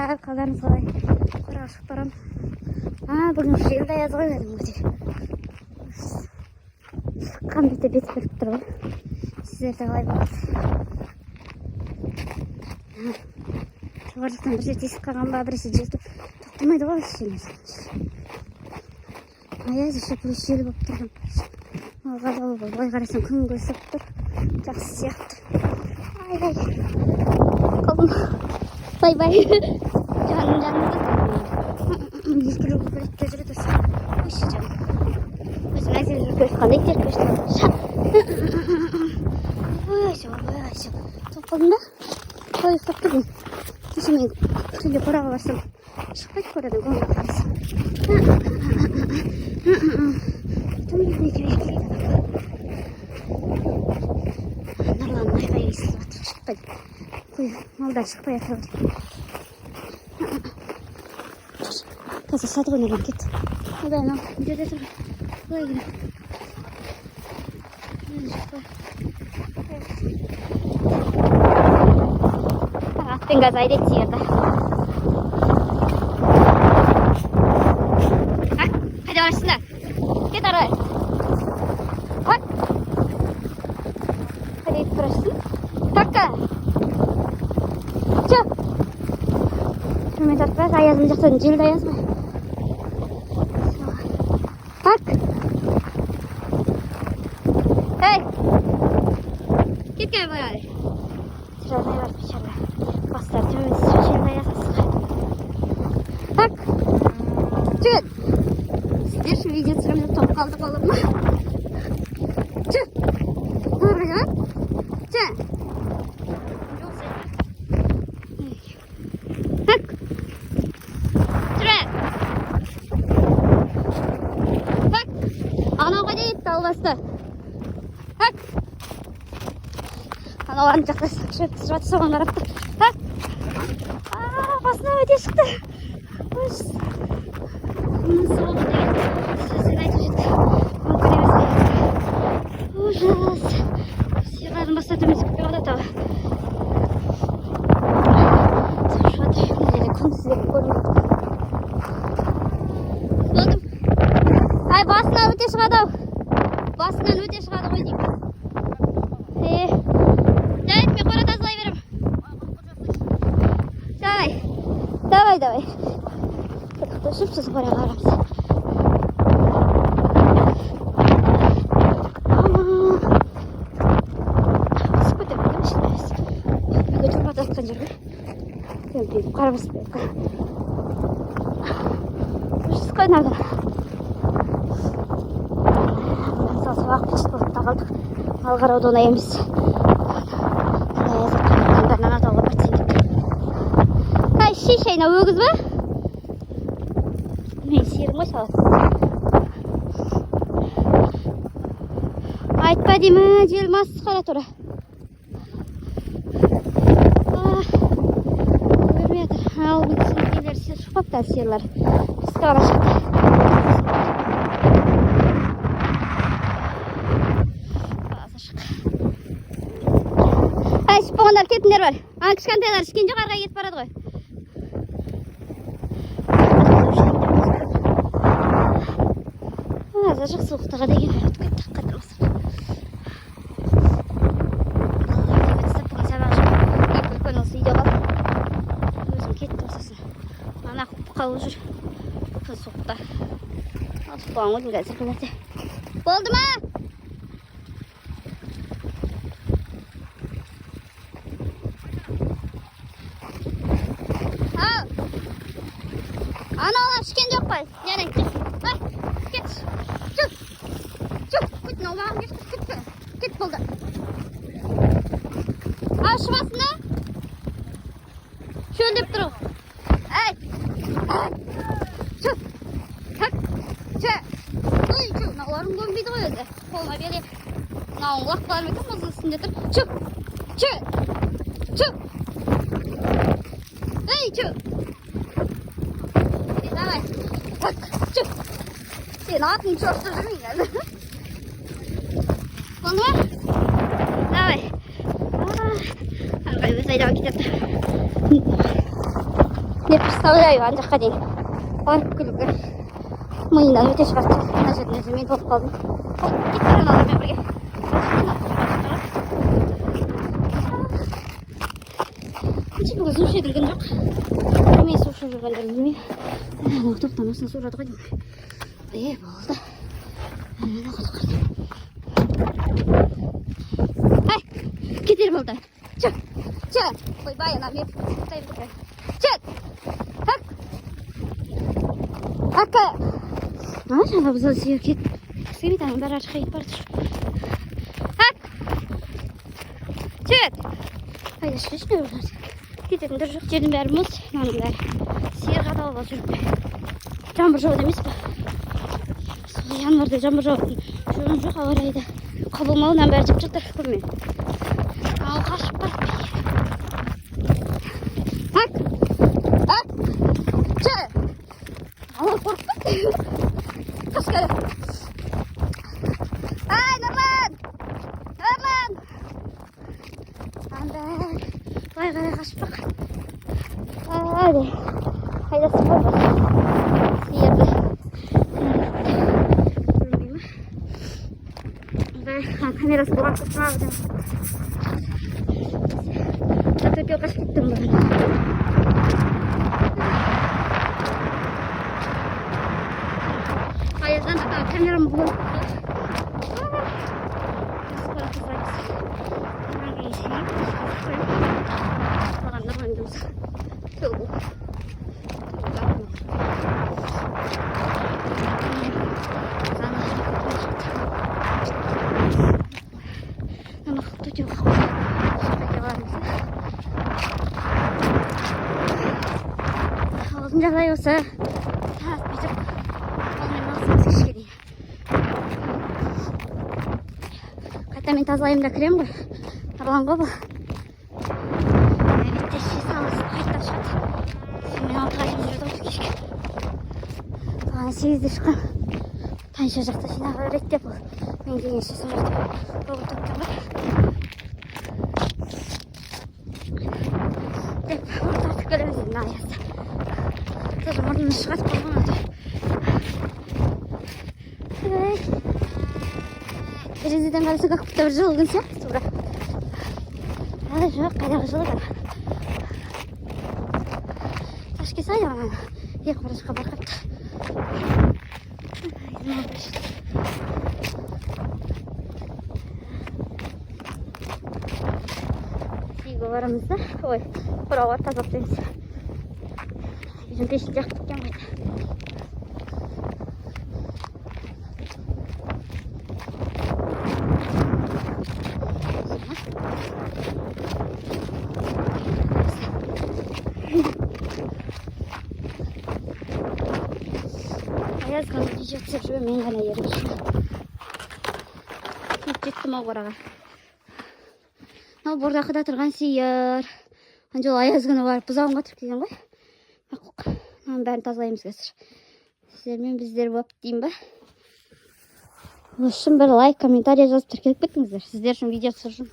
Қалдарыңыз қалай? Қораға шығып барам. Бүгін жел де аяз ғой дедім ғой. Шыққан бетте бет көріп тұр ғой. Сіздерде қалай болады? Жоғарылықтан бір жерде есіп қалған ба, біресе жел тоқтамайды ғой осы жерде. Аяз іші плюс жел болып тұрған. Алға былай қарасам күн көсіп тұр. Жақсы сияқты. Ай-ай. Қалдым. Бай-бай. Жанымда. Ескілі көкөлетте жүреді осы. Өші жаным. Өзім әзірлі көріп қандай тер көшті. Ой-шо. Топ қалдым да? Қалай ұйықтап тұрдым. Кеше мен күнде қораға барсам шықпайды қорадан көңілі қарасам. Нұрлан айғай естіліп жатыр. Шықпайды. Қой, малдар шықпай атыр ғой. Қазір сады ғой Нұрлан кетті. Одай анау жерде тұр. Былай келем. Атпен газ айдайды сиырды. Қайда барасыңдар? Кет арай. Қой. Қайда кетіп барасың? Такка. Чо. Жүрмен тартып барасың. Аязым жақтан желді аяз ғой. Так. Эй. Кеткен баяғыдай. Сырадай бар печерді. Бастар төмен желді аяз асыға. Так. Жігіт. Сіздер шу видео түсіремін топ қалдық olur ма? Чы! Оларға жауап? Чы! Так! Жүрі! Так! Анауға дейіпті албасты. Так! Анауғаны жақта жатыр соған қарапты. Так! Басына өте шықты. Соңғы деген сөзін айтып жетті. Мүмкін емес деген. Ужас. Сиғарын баста төмен сүкпе қада тағы. Сұрып жатыр. Неде күн сіздерді көрмейді. Болдым. Ай, басынан өте шығады ау. Басынан өте шығады ғой деймін. Жайып, мен қора тазалай берем. Давай. Құтышып сіз қораға қарамыз. Сіз көтіп өтім ішінде өз. Мен көтіп қататқан жерге. Мен бейіп қарамыз бейіп. Үшіз қойнағын. Сасы уақыт пешіт болып тағалдық. Алғарауды оңай емес. Аяз атқаннан бәрін атауға бәртсендік. Қай, шейшайна өгіз ба? Мен сиырым ғой салады. Айтпа деймі, жел масыз қара тұра. Көрмей атыр. Ал бұл сіңкелер шықпапты сиырлар. Үсті ғана шықты. Ай, шып болғандар кетіндер бар. Кішкентайлар ішкен жоқ, арға кетіп барады ғой. Azıcık soğukta da geliyor. Tık katılmasın. Allah'ım kaçsa bugün sabahcığım. İlk nasıl iyi var. Özüm kettim sasın. Bana kavuşur. Kız soğukta. Atıp bağımı dinler sakınlarda. Oldu mu? Al. Ana olan şikence yok bay. Yani git. Ay. Git. Çık. Git ne oldu? Git buldu. Al şu basını. Şöyle yaptır o. Ay. Çık. Çık. Uy çık. Ne var mı bir de öyle. Kolma böyle. Ne Allah var mı? Nasıl üstündedir? Çık. Hey çık. Давай. Çık. Sen ne yapayım? Çalıştırdın mı yani? Oldu mu? Давай. Arkaya bir sayıda vakit yaptı. деп представляю ана жаққа дейін барып келуге. Миымнан өте шығады. Мына жерден өзім мен толып қалдым. Кет барам алдымен бірге. Қанша бүгін су ішеділген жоқ. Мен су ішіп жүргендерін білмеймін. Анау топтан осыны сұрады ғой деймін. Болды. Ай, кетер болды. Чөк, чөк. Ойбай, ана мен құттайым бұқы. Чөк. Хак. Хакка. Жаңа бұзал сүйер кет. Кескемей таңын бәрі ашқа ет барды жүр. Хак. Чөк. Қайда шешіне өрлер. Кететіндер жоқ. Жердің бәрі мұз. Наның бәрі. Сиыр қадау бол жүріп. Жаңбыр жауды емес па? Сол январда жаңбыр жауды. Жүрген жоқ ауа райы да. Құбылмауынан бәрі жып жатыр көрмей. Ал қашып барып. Хак. Хак. Че. Ала қорқып. Қашқары. Ай, Нұрлан. Нұрлан. Андай. Бай қарай қашып бақ. Ай, қайдасы болмас. Сиырды. Камерасы болған қысқағы Затопил қашып кеттім бүгін. Аяздан камерам болып жағдай осы. Бүйтіп қолмен алсаңыз кішкене. Қайта мен тазалаймын да кірем ғой. Тарлан ғой бұл. Бетте шеше салысын қайта шығады. Мен 6-ға дейін жүрді ғой кешке. Соған 8-де шыққан. Танша жақта жинағы реттеп ол. Мен келгенше сол жерде болып төккен ғой. Деп ортартып келеміз енді аясы. Тоже мұрнымыз шығады болған өте. Терезеден қараса как будто бір жылы күн сияқты тура. Жоқ, қайдағы жылы күн. Ташке сай ана екі мұрышқа барқапты. Үйге барамыз да. Ой, қорауға тазалап дейміз. Bizim peşin yaktık ya mıydı? Ayaz kanı diyecekse şu meyhane yerim şu. Gittim o buraga. Buradaki da тұрған сиыр. Анжол аяз күні барып бұзауын қатырып келген ғой. Мынаның бәрін тазалаймыз қазір. Сіздермен біздер болып деймін ба? Ол үшін бір лайк, комментарий жазып тіркеліп кеттіңіздер. Сіздер үшін видео түсірдім.